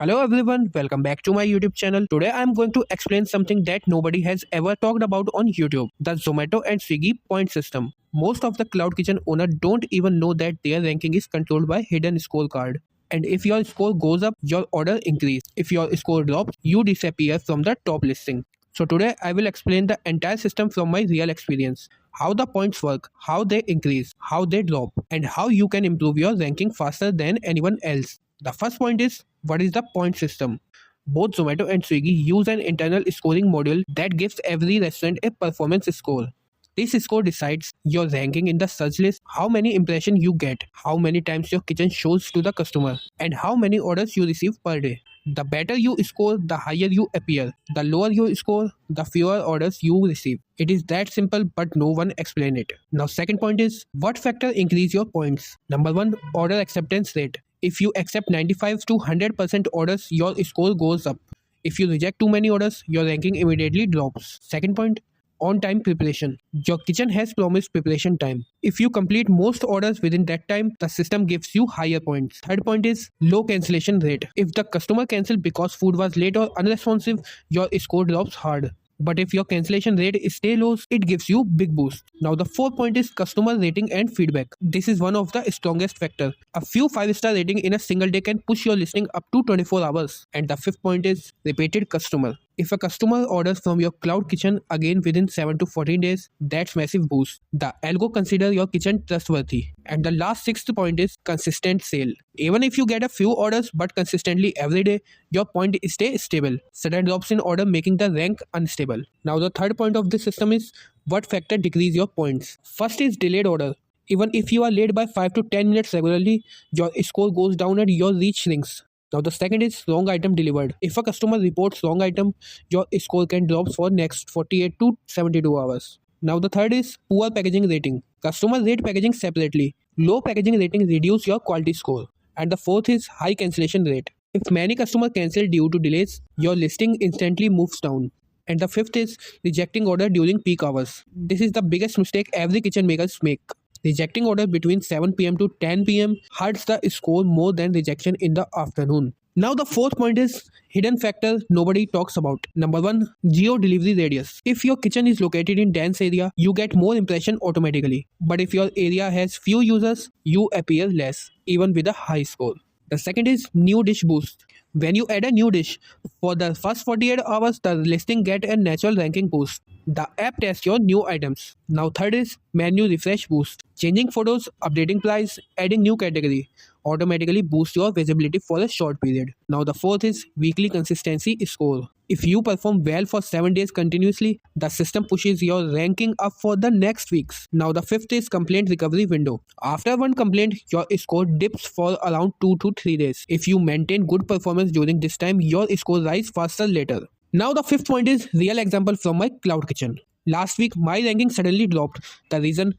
Hello everyone, welcome back to my YouTube channel. Today I am going to explain something that nobody has ever talked about on YouTube, the Zomato and Swiggy point system. Most of the cloud kitchen owner don't even know that their ranking is controlled by hidden scorecard. And if your score goes up, your order increase. If your score drops, you disappear from the top listing. So today I will explain the entire system from my real experience. How the points work, how they increase, how they drop, and how you can improve your ranking faster than anyone else. The first point is, what is the point system? Both Zomato and Swiggy use an internal scoring module that gives every restaurant a performance score. This score decides your ranking in the search list, how many impressions you get, how many times your kitchen shows to the customer, and how many orders you receive per day. The better you score, the higher you appear. The lower you score, the fewer orders you receive. It is that simple, but no one explains it. Now, second point is, what factor increase your points? Number one, order acceptance rate. If you accept 95 to 100% orders, your score goes up. If you reject too many orders, your ranking immediately drops. Second point, on time preparation. Your kitchen has promised preparation time. If you complete most orders within that time, the system gives you higher points. Third point is low cancellation rate. If the customer cancels because food was late or unresponsive, your score drops hard. But if your cancellation rate stay low, it gives you big boost. Now the fourth point is customer rating and feedback. This is one of the strongest factor. A few 5-star rating in a single day can push your listing up to 24 hours. And the fifth point is repeated customer. If a customer orders from your cloud kitchen again within 7 to 14 days, that's massive boost. The algo consider your kitchen trustworthy. And the last sixth point is consistent sale. Even if you get a few orders but consistently every day, your point stay stable. Sudden drops in order making the rank unstable. Now the third point of this system is what factor decrease your points. First is delayed order. Even if you are late by 5 to 10 minutes regularly, your score goes down and your reach shrinks. Now the second is wrong item delivered. If a customer reports wrong item, your score can drop for next 48 to 72 hours. Now the third is poor packaging rating. Customers rate packaging separately. Low packaging rating reduce your quality score. And the fourth is high cancellation rate. If many customers cancel due to delays, your listing instantly moves down. And the fifth is rejecting order during peak hours. This is the biggest mistake every kitchen makers make. Rejecting order between 7 p.m. to 10 p.m. hurts the score more than rejection in the afternoon. Now the fourth point is hidden factor nobody talks about. Number one, geo delivery radius. If your kitchen is located in dense area, you get more impression automatically. But if your area has few users, you appear less, even with a high score. The second is new dish boost. When you add a new dish, for the first 48 hours, the listing get a natural ranking boost. The app tests your new items. Now third is menu refresh boost. Changing photos, updating price, adding new category automatically boost your visibility for a short period. Now the fourth is weekly consistency score. If you perform well for 7 days continuously, the system pushes your ranking up for the next weeks. Now the fifth is complaint recovery window. After one complaint, your score dips for around 2 to 3 days. If you maintain good performance during this time, your score rise faster later. Now the fifth point is real example from my cloud kitchen. Last week, my ranking suddenly dropped. The reason,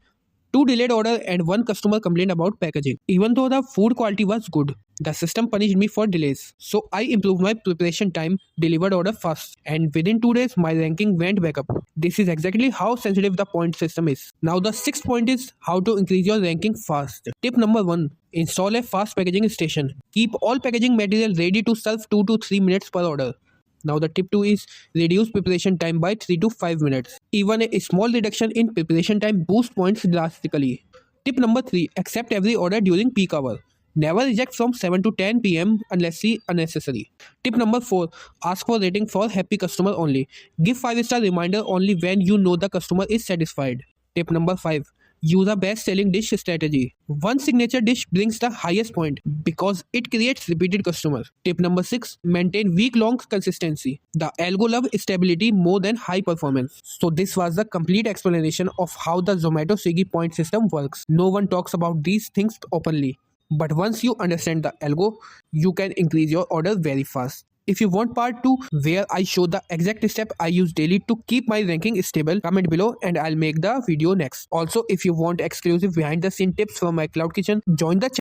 2 delayed order and 1 customer complained about packaging. Even though the food quality was good, the system punished me for delays. So I improved my preparation time, delivered order fast, and within 2 days my ranking went back up. This is exactly how sensitive the point system is. Now the sixth point is how to increase your ranking fast. Tip number 1. Install a fast packaging station. Keep all packaging material ready to serve 2 to 3 minutes per order. Now the tip 2 is reduce preparation time by 3 to 5 minutes. Even a small reduction in preparation time boosts points drastically. Tip number 3, accept every order during peak hour. Never reject from 7 to 10 p.m. unless unnecessary. Tip number 4, ask for rating for happy customer only. Give 5-star reminder only when you know the customer is satisfied. Tip number 5, use a best selling dish strategy. One signature dish brings the highest point because it creates repeated customers. Tip number 6, maintain week-long consistency. The algo love stability more than high performance. So this was the complete explanation of how the Zomato Swiggy point system works. No one talks about these things openly. But once you understand the algo, you can increase your order very fast. If you want part 2 where I show the exact step I use daily to keep my ranking stable, comment below and I'll make the video next. Also, if you want exclusive behind the scene tips from my cloud kitchen, join the channel.